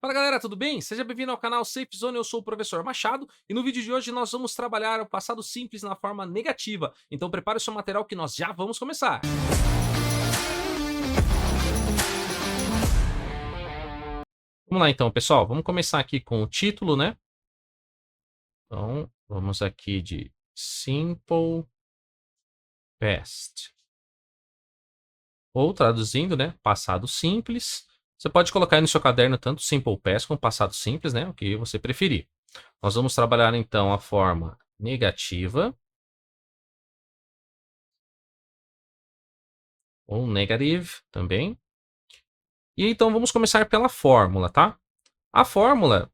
Fala galera, tudo bem? Seja bem-vindo ao canal Safe Zone, eu sou o professor Machado e no vídeo de hoje nós vamos trabalhar o passado simples na forma negativa. Então prepare o seu material que nós já vamos começar. Vamos lá então, pessoal, vamos começar aqui com o título, né? Então, vamos aqui de Simple Past. Ou traduzindo, né? Passado simples. Você pode colocar aí no seu caderno tanto Simple Past como passado simples, né? O que você preferir. Nós vamos trabalhar então a forma negativa ou negative também. E então vamos começar pela fórmula, tá? A fórmula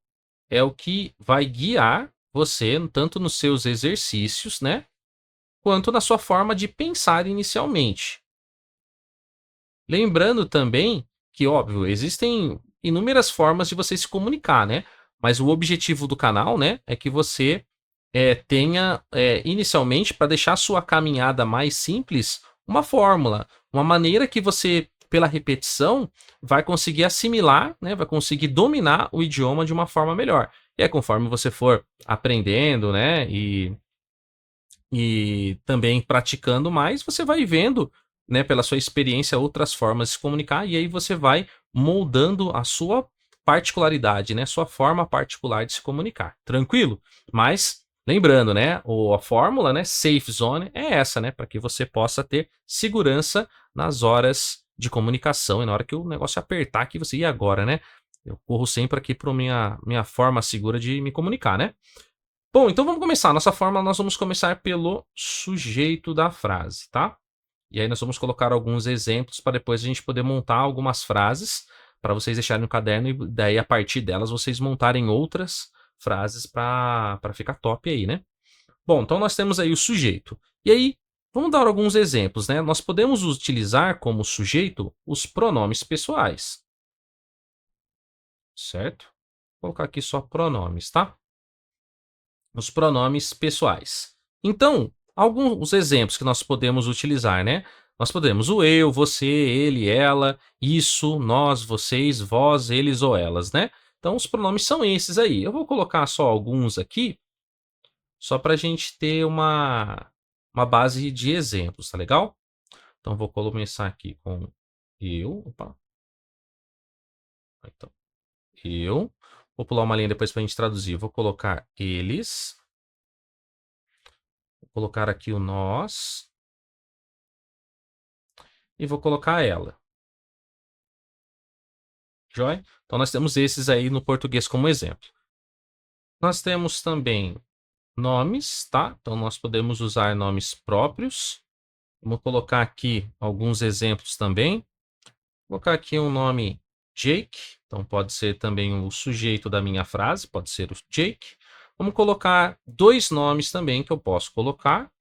é o que vai guiar você tanto nos seus exercícios, né? Quanto na sua forma de pensar inicialmente. Lembrando também que, óbvio, existem inúmeras formas de você se comunicar, né? Mas o objetivo do canal, né, é que você tenha inicialmente, para deixar a sua caminhada mais simples, uma fórmula, uma maneira que você, pela repetição, vai conseguir assimilar, né, vai conseguir dominar o idioma de uma forma melhor. E aí, conforme você for aprendendo, né, e também praticando mais, você vai vendo, né, pela sua experiência, outras formas de se comunicar, e aí você vai moldando a sua particularidade, né, sua forma particular de se comunicar. Tranquilo? Mas lembrando, né, a fórmula, né, safe zone é essa, né, para que você possa ter segurança nas horas de comunicação e na hora que o negócio apertar que você, e agora, né? Eu corro sempre aqui para minha forma segura de me comunicar, né? Bom, então vamos começar. Nossa forma, nós vamos começar pelo sujeito da frase, tá? E aí nós vamos colocar alguns exemplos para depois a gente poder montar algumas frases para vocês deixarem no caderno e daí a partir delas vocês montarem outras frases para ficar top aí, né? Bom, então nós temos aí o sujeito. E aí, vamos dar alguns exemplos, né? Nós podemos utilizar como sujeito os pronomes pessoais, certo? Vou colocar aqui só pronomes, tá? Os pronomes pessoais. Então, alguns exemplos que nós podemos utilizar, né? Nós podemos o eu, você, ele, ela, isso, nós, vocês, vós, eles ou elas, né? Então, os pronomes são esses aí. Eu vou colocar só alguns aqui, só para a gente ter uma base de exemplos, tá legal? Então, vou começar aqui com eu. Opa. Então, eu. Vou pular uma linha depois para a gente traduzir. Vou colocar eles. Vou colocar aqui o nós. E vou colocar ela. Joia? Então nós temos esses aí no português como exemplo. Nós temos também nomes, tá? Então nós podemos usar nomes próprios. Vamos colocar aqui alguns exemplos também. Vou colocar aqui um nome Jake. Então pode ser também o sujeito da minha frase, pode ser o Jake. Vamos colocar dois nomes também que eu posso colocar.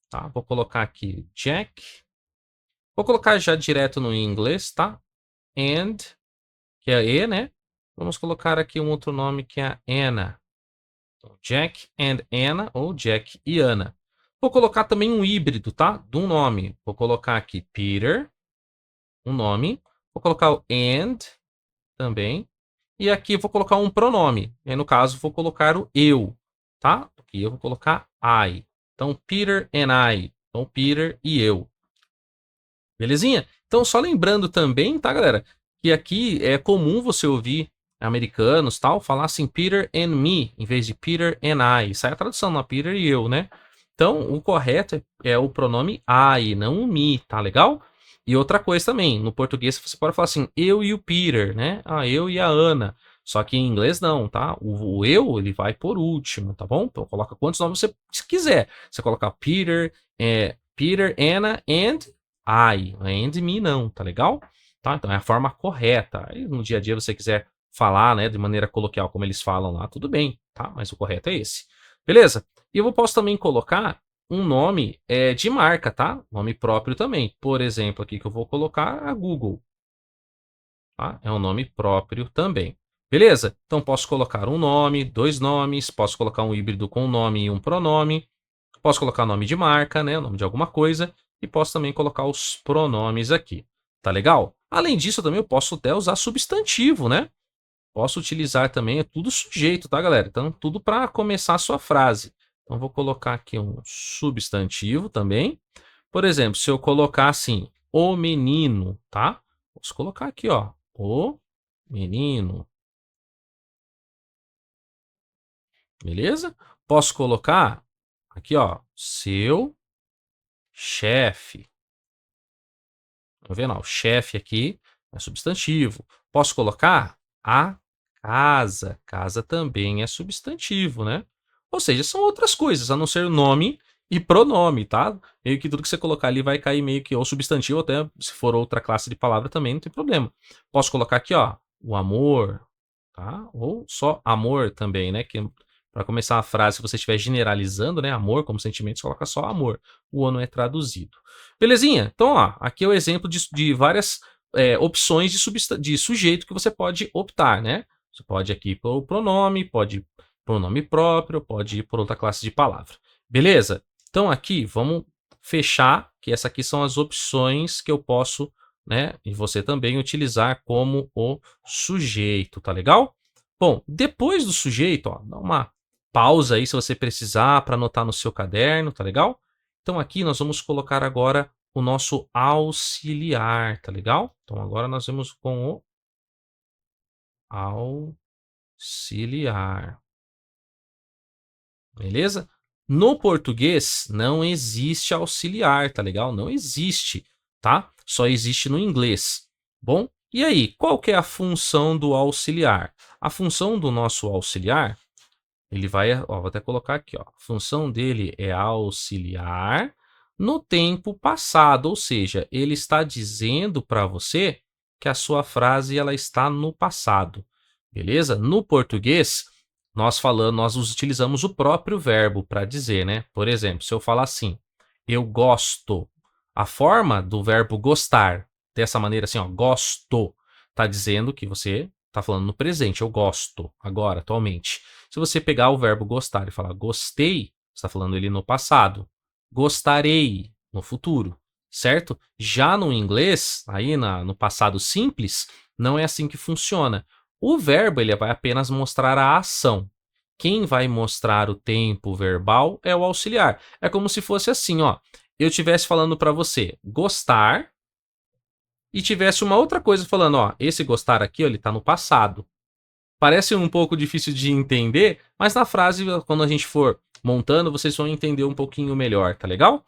Tá? Vou colocar aqui Jack. Vou colocar já direto no inglês, tá? And, que é E, né? Vamos colocar aqui um outro nome que é Anna. Então, Jack and Anna ou Jack e Anna. Vou colocar também um híbrido, tá? De um nome. Vou colocar aqui Peter, um nome. Vou colocar o and também. E aqui eu vou colocar um pronome. E aí, no caso, vou colocar o eu, tá? Aqui eu vou colocar I. Então, Peter and I. Então, Peter e eu. Belezinha? Então, só lembrando também, tá, galera? Que aqui é comum você ouvir americanos, tal, falar assim Peter and me, em vez de Peter and I. Sai a tradução, não, Peter e eu, né? Então, o correto é o pronome I, não o me, tá legal? E outra coisa também, no português você pode falar assim, eu e o Peter, né? Ah, eu e a Ana. Só que em inglês não, tá? O eu, ele vai por último, tá bom? Então, coloca quantos nomes você quiser. Você coloca Peter, Peter, Anna and I, and me não, tá legal? Tá? Então é a forma correta. Aí no dia a dia você quiser falar, né, de maneira coloquial como eles falam lá, tudo bem, tá? Mas o correto é esse. Beleza? E eu posso também colocar um nome de marca, tá? Nome próprio também. Por exemplo, aqui que eu vou colocar a Google. Tá? É um nome próprio também. Beleza? Então posso colocar um nome, dois nomes, posso colocar um híbrido com um nome e um pronome. Posso colocar nome de marca, né? Nome de alguma coisa. E posso também colocar os pronomes aqui. Tá legal? Além disso, também eu posso até usar substantivo, né? Posso utilizar também, é tudo sujeito, tá, galera? Então, tudo para começar a sua frase. Então, vou colocar aqui um substantivo também. Por exemplo, se eu colocar assim, o menino, tá? Posso colocar aqui, ó, o menino. Beleza? Posso colocar aqui, ó, seu chefe. Tá vendo? Ó, o chefe aqui é substantivo. Posso colocar a casa. Casa também é substantivo, né? Ou seja, são outras coisas, a não ser nome e pronome, tá? Meio que tudo que você colocar ali vai cair meio que ou substantivo, até se for outra classe de palavra também, não tem problema. Posso colocar aqui, ó, o amor, tá? Ou só amor também, né? Que para começar a frase, se você estiver generalizando, né, amor como sentimento, você coloca só amor. O O não é traduzido. Belezinha? Então, ó, aqui é o exemplo de várias opções de sujeito que você pode optar, né? Você pode aqui por o pronome, pode pronome próprio, pode ir por outra classe de palavra. Beleza? Então aqui, vamos fechar, que essas aqui são as opções que eu posso, né, e você também utilizar como o sujeito, tá legal? Bom, depois do sujeito, ó, dá uma pausa aí se você precisar para anotar no seu caderno, tá legal? Então aqui nós vamos colocar agora o nosso auxiliar, tá legal? Então agora nós vamos com o auxiliar. Beleza? No português não existe auxiliar, tá legal? Não existe, tá? Só existe no inglês. Bom, e aí, qual que é a função do auxiliar? A função do nosso auxiliar, ele vai, ó, vou até colocar aqui, ó. A função dele é auxiliar no tempo passado, ou seja, ele está dizendo para você que a sua frase ela está no passado. Beleza? No português, nós utilizamos o próprio verbo para dizer, né? Por exemplo, se eu falar assim, eu gosto, a forma do verbo gostar, dessa maneira assim, ó, gosto, tá dizendo que você tá falando no presente, eu gosto, agora, atualmente. Se você pegar o verbo gostar e falar gostei, você tá falando ele no passado. Gostarei, no futuro, certo? Já no inglês, aí no passado simples, não é assim que funciona. O verbo ele vai apenas mostrar a ação. Quem vai mostrar o tempo verbal é o auxiliar. É como se fosse assim, ó. Eu estivesse falando para você gostar e tivesse uma outra coisa falando, ó, esse gostar aqui, ó, ele tá no passado. Parece um pouco difícil de entender, mas na frase, quando a gente for montando, vocês vão entender um pouquinho melhor, tá legal?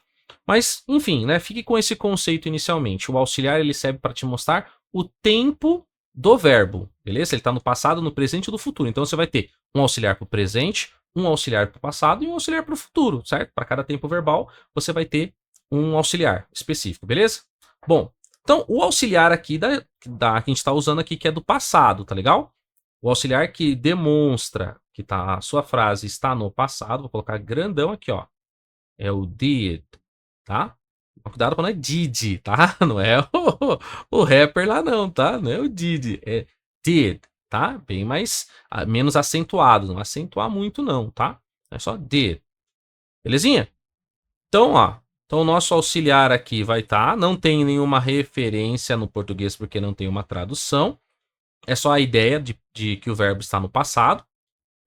Mas, enfim, né? Fique com esse conceito inicialmente. O auxiliar ele serve para te mostrar o tempo do verbo, beleza? Ele está no passado, no presente e no futuro. Então você vai ter um auxiliar para o presente, um auxiliar para o passado e um auxiliar para o futuro, certo? Para cada tempo verbal, você vai ter um auxiliar específico, beleza? Bom, então o auxiliar aqui que a gente está usando aqui, que é do passado, tá legal? O auxiliar que demonstra que a sua frase está no passado, vou colocar grandão aqui, ó. É o did, tá? Cuidado quando é did, tá? Não é o rapper lá não, tá? Não é o did, é did, tá? Bem mais, menos acentuado, não acentuar muito não, tá? É só did. Belezinha? Então, ó, então o nosso auxiliar aqui vai estar, não tem nenhuma referência no português porque não tem uma tradução. É só a ideia de que o verbo está no passado,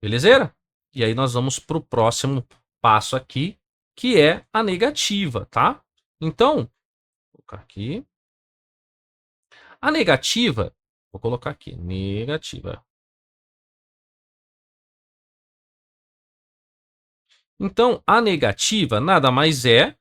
belezeira? E aí nós vamos para o próximo passo aqui, que é a negativa, tá? Então, vou colocar aqui. A negativa, vou colocar aqui, negativa. Então, a negativa nada mais é,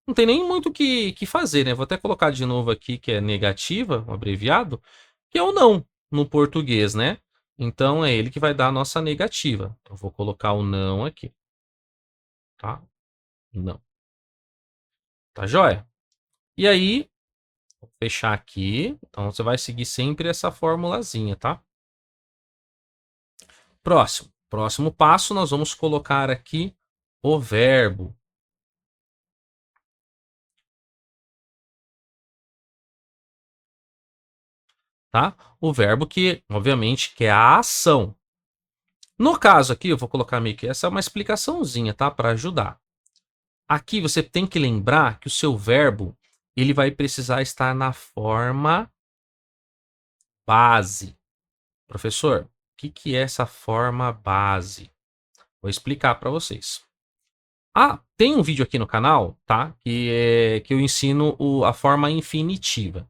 não tem nem muito o que fazer, né? Vou até colocar de novo aqui que é negativa, um abreviado, que é o não no português, né? Então, é ele que vai dar a nossa negativa. Então, vou colocar o não aqui, tá? Não. Tá joia? E aí, vou fechar aqui. Então, você vai seguir sempre essa formulazinha, tá? Próximo. Próximo passo, nós vamos colocar aqui o verbo. Tá? O verbo que, obviamente, que é a ação. No caso aqui, eu vou colocar meio que essa é uma explicaçãozinha, tá? Para ajudar. Aqui você tem que lembrar que o seu verbo ele vai precisar estar na forma base. Professor, que é essa forma base? Vou explicar para vocês. Tem um vídeo aqui no canal, tá? Que eu ensino a forma infinitiva.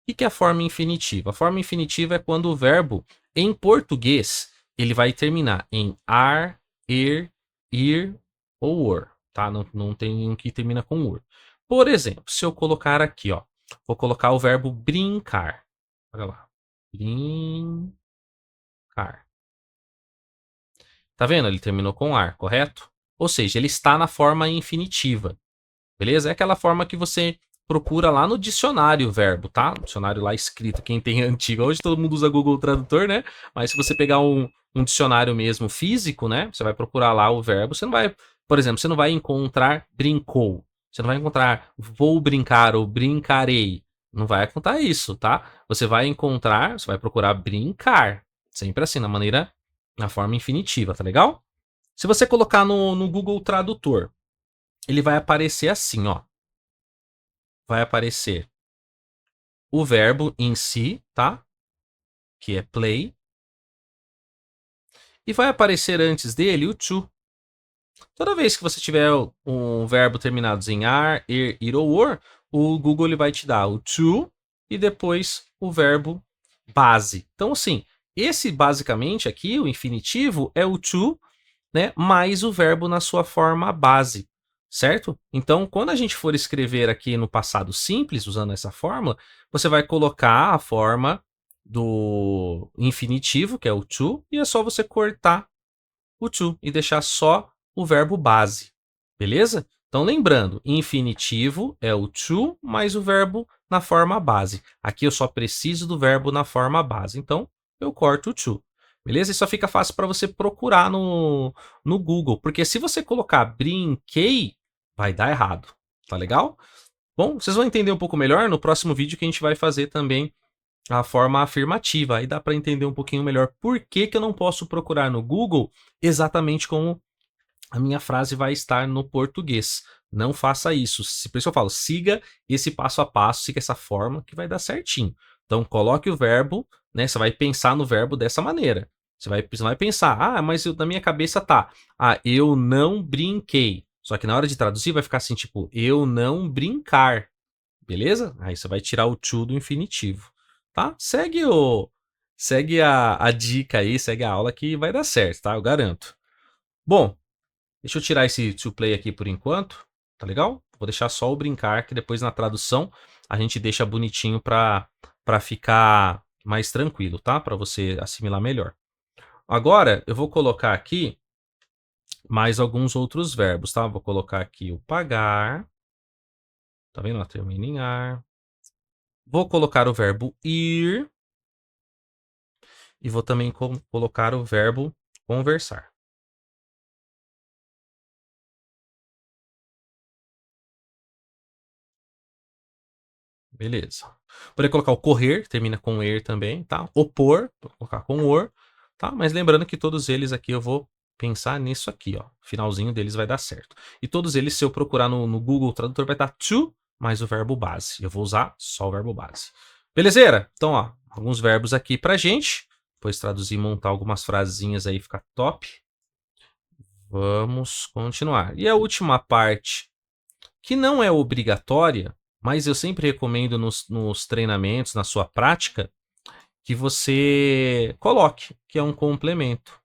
O que é a forma infinitiva? A forma infinitiva é quando o verbo, em português, ele vai terminar em ar, er, ir ou or, tá? Não tem nenhum que termina com or. Por exemplo, se eu colocar aqui, ó, vou colocar o verbo brincar. Olha lá. Brincar. Tá vendo? Ele terminou com ar, correto? Ou seja, ele está na forma infinitiva. Beleza? É aquela forma que você procura lá no dicionário o verbo, tá? No dicionário lá escrito, quem tem antigo. Hoje todo mundo usa Google Tradutor, né? Mas se você pegar um dicionário mesmo físico, né? Você vai procurar lá o verbo. Você não vai, por exemplo, você não vai encontrar brincou. Você não vai encontrar vou brincar ou brincarei. Não vai encontrar isso, tá? Você vai procurar brincar. Sempre assim, na forma infinitiva, tá legal? Se você colocar no Google Tradutor, ele vai aparecer assim, ó. Vai aparecer o verbo em si, tá? Que é play. E vai aparecer antes dele o to. Toda vez que você tiver um verbo terminado em ar, er, ir ou or, o Google ele vai te dar o to e depois o verbo base. Então, assim, esse basicamente aqui, o infinitivo, é o to, né, mais o verbo na sua forma base, certo? Então, quando a gente for escrever aqui no passado simples, usando essa fórmula, você vai colocar a forma do infinitivo, que é o to, e é só você cortar o to e deixar só o verbo base, beleza? Então, lembrando, infinitivo é o to mais o verbo na forma base. Aqui eu só preciso do verbo na forma base, então eu corto o to. Beleza? Isso só fica fácil para você procurar no Google, porque se você colocar brinquei, vai dar errado, tá legal? Bom, vocês vão entender um pouco melhor no próximo vídeo que a gente vai fazer também a forma afirmativa. Aí dá para entender um pouquinho melhor por que eu não posso procurar no Google exatamente como a minha frase vai estar no português. Não faça isso. Por isso eu falo, siga esse passo a passo, siga essa forma que vai dar certinho. Então coloque o verbo, né? Você vai pensar no verbo dessa maneira. Você vai pensar, mas na minha cabeça tá, eu não brinquei. Só que na hora de traduzir vai ficar assim, tipo, eu não brincar. Beleza? Aí você vai tirar o to do infinitivo, tá? Segue a dica aí, segue a aula que vai dar certo, tá? Eu garanto. Bom, deixa eu tirar esse to play aqui por enquanto, tá legal? Vou deixar só o brincar, que depois na tradução a gente deixa bonitinho para ficar mais tranquilo, tá? Para você assimilar melhor. Agora eu vou colocar aqui mais alguns outros verbos, tá? Vou colocar aqui o pagar. Tá vendo? Ela termina em ar. Vou colocar o verbo ir. E vou também colocar o verbo conversar. Beleza. Poderia colocar o correr, que termina com er também, tá? Opor, vou colocar com or, tá? Mas lembrando que todos eles aqui eu vou pensar nisso aqui, ó. O finalzinho deles vai dar certo. E todos eles, se eu procurar no Google Tradutor, vai estar to mais o verbo base. Eu vou usar só o verbo base. Belezeira? Então, ó, alguns verbos aqui pra gente. Depois traduzir e montar algumas frasezinhas aí, fica top. Vamos continuar. E a última parte, que não é obrigatória, mas eu sempre recomendo nos treinamentos, na sua prática, que você coloque, que é um complemento.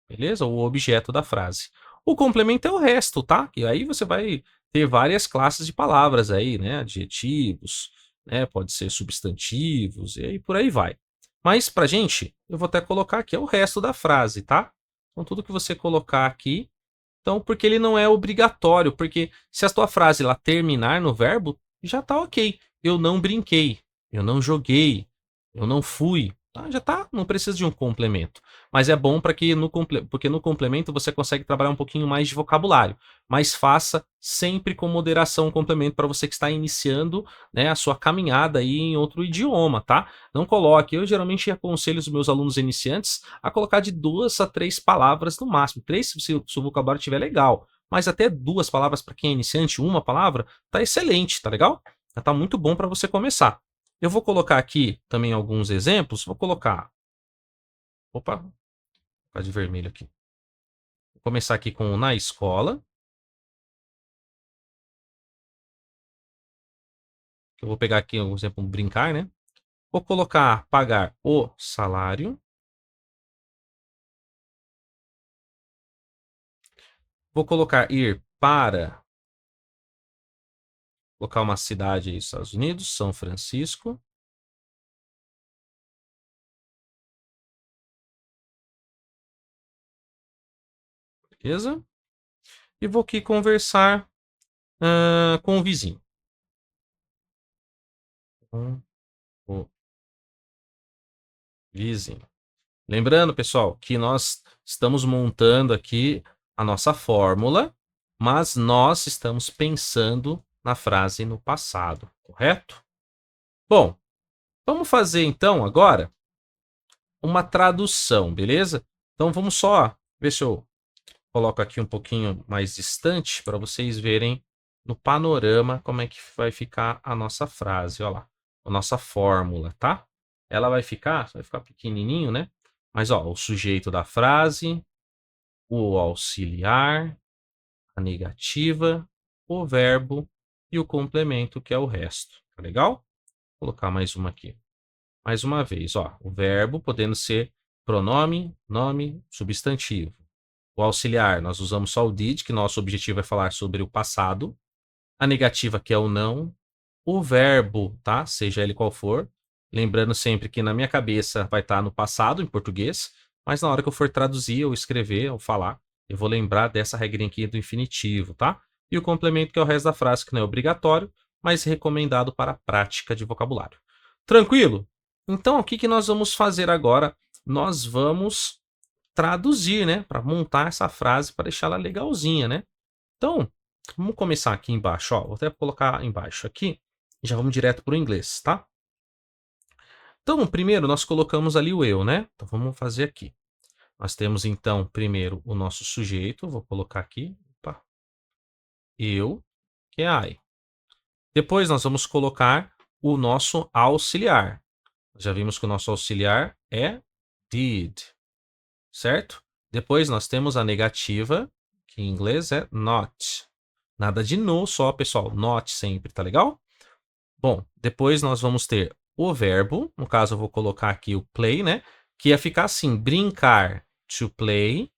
Beleza? O objeto da frase. O complemento é o resto, tá? E aí você vai ter várias classes de palavras aí, né? Adjetivos, né? Pode ser substantivos, e aí por aí vai. Mas pra gente, eu vou até colocar aqui é o resto da frase, tá? Então tudo que você colocar aqui, então porque ele não é obrigatório, porque se a tua frase lá terminar no verbo, já tá ok. Eu não brinquei, eu não joguei, eu não fui, tá? Já tá, não precisa de um complemento. Mas é bom para que porque no complemento você consegue trabalhar um pouquinho mais de vocabulário. Mas faça sempre com moderação o complemento para você que está iniciando, né, a sua caminhada aí em outro idioma, tá? Não coloque. Eu geralmente aconselho os meus alunos iniciantes a colocar de 2 a 3 palavras no máximo. 3 se o vocabulário estiver legal. Mas até 2 palavras para quem é iniciante, uma palavra, tá excelente, tá legal? Já tá muito bom para você começar. Eu vou colocar aqui também alguns exemplos. Vou colocar... Opa, vou ficar de vermelho aqui. Vou começar aqui com na escola. Eu vou pegar aqui um exemplo, brincar, né? Vou colocar pagar o salário. Vou colocar ir para... Colocar uma cidade aí dos Estados Unidos, São Francisco. Beleza? E vou aqui conversar com o vizinho. Com o vizinho. Lembrando, pessoal, que nós estamos montando aqui a nossa fórmula, mas nós estamos pensando na frase no passado, correto? Bom, vamos fazer então agora uma tradução, beleza? Então vamos só ver se eu coloco aqui um pouquinho mais distante para vocês verem no panorama como é que vai ficar a nossa frase, olha lá, a nossa fórmula, tá? Ela vai ficar pequenininho, né? Mas ó, o sujeito da frase, o auxiliar, a negativa, o verbo e o complemento, que é o resto. Tá legal? Vou colocar mais uma aqui. Mais uma vez, ó, o verbo podendo ser pronome, nome, substantivo. O auxiliar, nós usamos só o did, que nosso objetivo é falar sobre o passado. A negativa, que é o não. O verbo, tá? Seja ele qual for. Lembrando sempre que na minha cabeça vai estar no passado, em português, mas na hora que eu for traduzir, ou escrever, ou falar, eu vou lembrar dessa regrinha aqui do infinitivo, tá? E o complemento, que é o resto da frase, que não é obrigatório, mas recomendado para a prática de vocabulário. Tranquilo? Então, o que que nós vamos fazer agora? Nós vamos traduzir, né? Para montar essa frase, para deixar ela legalzinha, né? Então, vamos começar aqui embaixo, ó. Vou até colocar embaixo aqui. E já vamos direto para o inglês, tá? Então, primeiro nós colocamos ali o eu, né? Então, vamos fazer aqui. Nós temos, então, primeiro o nosso sujeito. Vou colocar aqui. Opa. Eu, que é I. Depois, nós vamos colocar o nosso auxiliar. Já vimos que o nosso auxiliar é did, certo? Depois, nós temos a negativa, que em inglês é not. Nada de no só, pessoal. Not sempre, tá legal? Bom, depois nós vamos ter o verbo. No caso, eu vou colocar aqui o play, né? Que ia ficar assim, brincar, to play.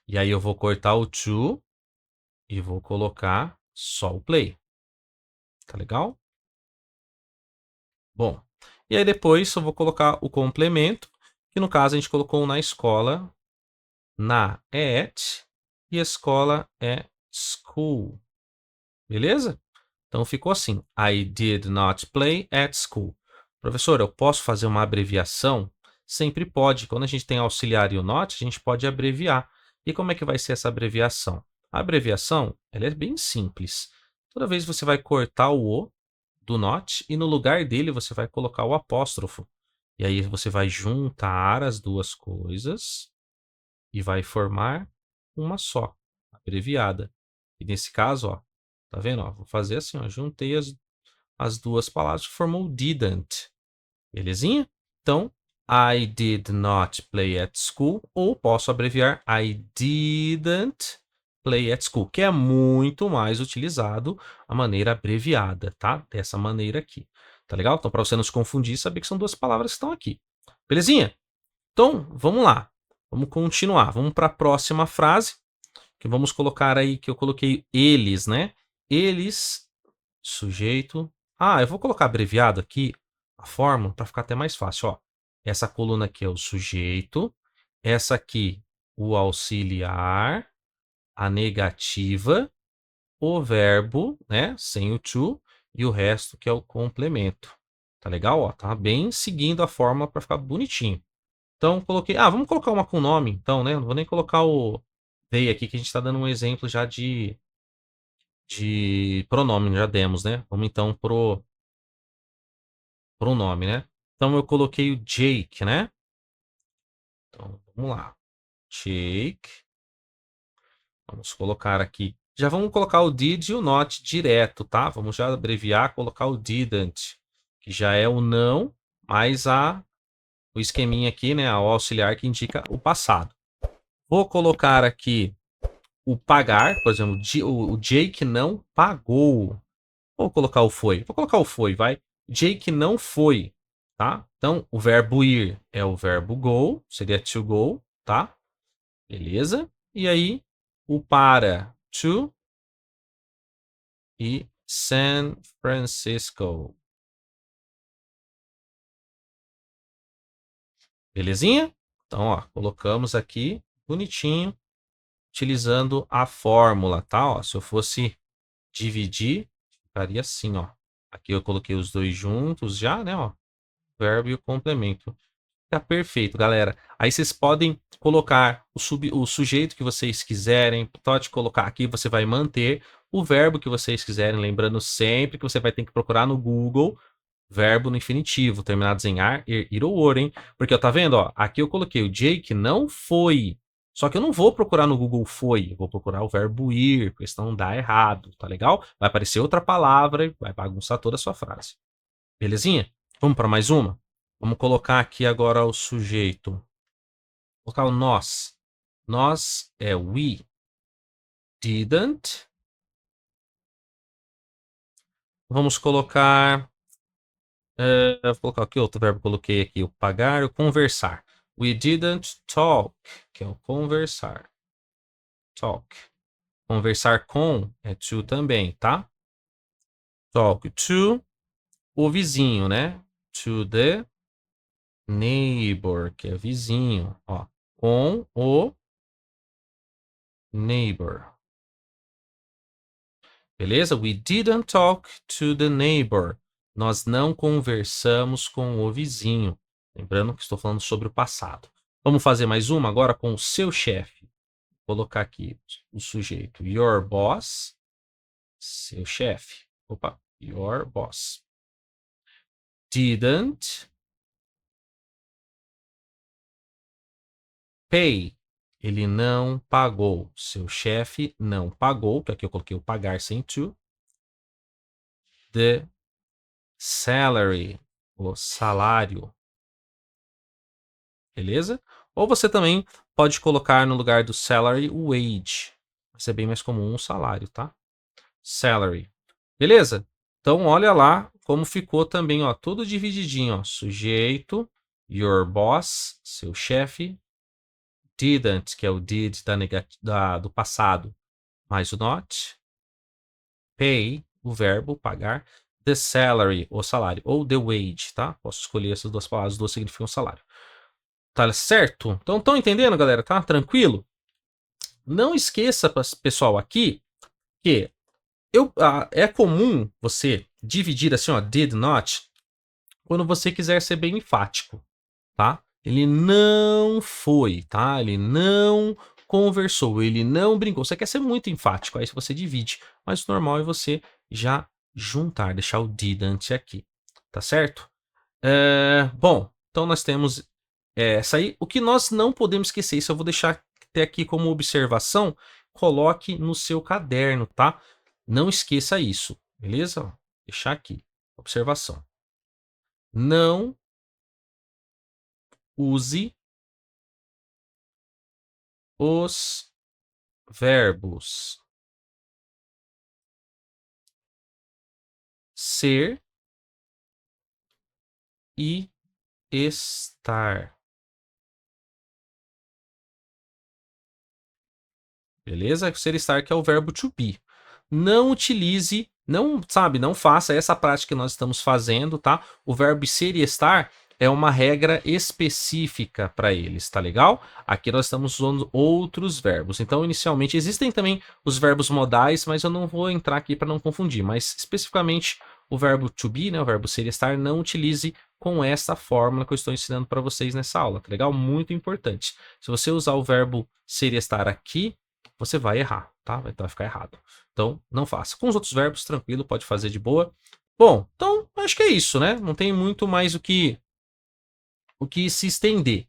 E aí eu vou cortar o to e vou colocar só o play. Tá legal? Bom, e aí depois eu vou colocar o complemento, que no caso a gente colocou na escola, na é at, e a escola é school. Beleza? Então ficou assim: I did not play at school. Professor, eu posso fazer uma abreviação? Sempre pode. Quando a gente tem auxiliar e o not, a gente pode abreviar. E como é que vai ser essa abreviação? A abreviação, ela é bem simples. Toda vez você vai cortar o O do not e no lugar dele você vai colocar o apóstrofo. E aí você vai juntar as duas coisas e vai formar uma só, abreviada. E nesse caso, ó, tá vendo? Ó, vou fazer assim, ó, juntei as duas palavras, formou didn't. Belezinha? Então, I did not play at school, ou posso abreviar I didn't play at school, que é muito mais utilizado a maneira abreviada, tá? Dessa maneira aqui. Tá legal? Então, para você não se confundir, saber que são duas palavras que estão aqui. Belezinha? Então, vamos lá. Vamos continuar. Vamos para a próxima frase, que vamos colocar aí, que eu coloquei eles, né? Eles, sujeito. Ah, eu vou colocar abreviado aqui a forma para ficar até mais fácil, ó. Essa coluna aqui é o sujeito, essa aqui o auxiliar, a negativa, o verbo, né, sem o to, e o resto que é o complemento. Tá legal, ó? Tá bem seguindo a forma para ficar bonitinho. Então, coloquei... Ah, vamos colocar uma com nome, então, né? Não vou nem colocar o they aqui, que a gente está dando um exemplo já de pronome, já demos, né? Vamos então pro nome, né? Então, eu coloquei o Jake, né? Então, vamos lá. Jake. Vamos colocar aqui. Já vamos colocar o did e o not direto, tá? Vamos já abreviar, colocar o didn't. que já é o não, mais o esqueminha aqui, né, o auxiliar que indica o passado. Vou colocar aqui o pagar, por exemplo, o Jake não pagou. Vou colocar o foi. Vou colocar o foi, vai. Jake não foi, tá? Então, o verbo ir é o verbo go, seria to go, tá? Beleza? E aí, o para, to e San Francisco. Belezinha? Então, ó, colocamos aqui bonitinho, utilizando a fórmula, tá? Ó, se eu fosse dividir, ficaria assim, ó. Aqui eu coloquei os dois juntos já, né, ó. Verbo e o complemento. Tá perfeito, galera. Aí vocês podem colocar o sujeito que vocês quiserem. Pode colocar aqui, você vai manter o verbo que vocês quiserem. Lembrando sempre que você vai ter que procurar no Google verbo no infinitivo, terminados em ar, ir ou or, hein? Porque, ó, tá vendo, ó? Aqui eu coloquei o Jake não foi. Só que eu não vou procurar no Google foi, eu vou procurar o verbo ir, porque senão dá errado, tá legal? Vai aparecer outra palavra e vai bagunçar toda a sua frase. Belezinha? Vamos para mais uma? Vamos colocar aqui agora o sujeito. Vou colocar o nós. Nós é we didn't. Vamos colocar. Vou colocar aqui outro verbo, coloquei aqui o pagar, o conversar. We didn't talk, que é o conversar. Talk. Conversar com é to também, tá? Talk to o vizinho, né? To the neighbor, que é vizinho, ó. Com o neighbor. Beleza? We didn't talk to the neighbor. Nós não conversamos com o vizinho. Lembrando que estou falando sobre o passado. Vamos fazer mais uma agora com o seu chefe. Vou colocar aqui o sujeito. Your boss. Seu chefe. Opa. Your boss. Didn't pay. Ele não pagou. Seu chefe não pagou. Que aqui eu coloquei o pagar sem to. The salary. O salário. Beleza? Ou você também pode colocar no lugar do salary o wage. Vai ser bem mais comum o salário, tá? Salary. Beleza? Então, olha lá como ficou também, ó, tudo divididinho, ó. Sujeito, your boss, seu chefe, didn't, que é o did do passado, mais o not, pay, o verbo, pagar, the salary, o salário, ou the wage, tá? Posso escolher essas duas palavras, as duas significam salário. Tá certo? Então, estão entendendo, galera? Tá tranquilo? Não esqueça, pessoal, aqui que é comum você dividir assim, ó, did not, quando você quiser ser bem enfático, tá? Ele não foi, tá? Ele não conversou, ele não brincou. Você quer ser muito enfático, aí você divide. Mas o normal é você já juntar, deixar o didn't aqui, tá certo? Bom, então nós temos essa aí. O que nós não podemos esquecer, isso eu vou deixar até aqui como observação, coloque no seu caderno, tá? Não esqueça isso, beleza? Ó, deixar aqui, observação. Não use os verbos ser e estar. Beleza? Ser e estar que é o verbo to be. Não utilize, não faça essa prática que nós estamos fazendo, tá? O verbo ser e estar é uma regra específica para eles, tá legal? Aqui nós estamos usando outros verbos. Então, inicialmente, existem também os verbos modais, mas eu não vou entrar aqui para não confundir. Mas, especificamente, o verbo to be, né, o verbo ser e estar, não utilize com essa fórmula que eu estou ensinando para vocês nessa aula, tá legal? Muito importante. Se você usar o verbo ser e estar aqui, você vai errar, tá? Vai ficar errado. Então, não faça. Com os outros verbos, tranquilo, pode fazer de boa. Bom, então, acho que é isso, né? Não tem muito mais o que se estender.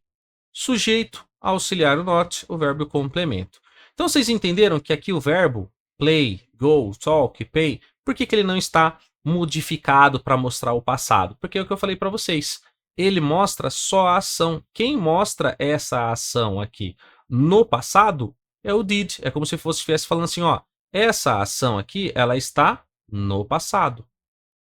Sujeito, auxiliar o not, o verbo complemento. Então, vocês entenderam que aqui o verbo play, go, talk, pay, por que ele não está modificado para mostrar o passado? Porque é o que eu falei para vocês. Ele mostra só a ação. Quem mostra essa ação aqui no passado é o did. É como se estivesse falando assim, ó, essa ação aqui, ela está no passado.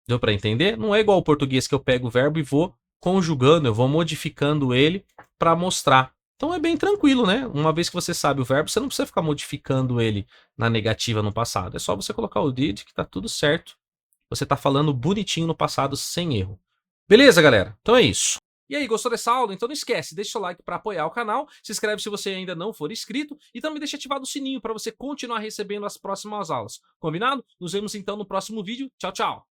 Deu para entender? Não é igual ao português que eu pego o verbo e vou conjugando, eu vou modificando ele para mostrar. Então é bem tranquilo, né? Uma vez que você sabe o verbo, você não precisa ficar modificando ele na negativa no passado. É só você colocar o did que tá tudo certo. Você tá falando bonitinho no passado sem erro. Beleza, galera? Então é isso. E aí, gostou dessa aula? Então não esquece, deixa o like para apoiar o canal, se inscreve se você ainda não for inscrito e também deixa ativado o sininho para você continuar recebendo as próximas aulas. Combinado? Nos vemos então no próximo vídeo. Tchau, tchau!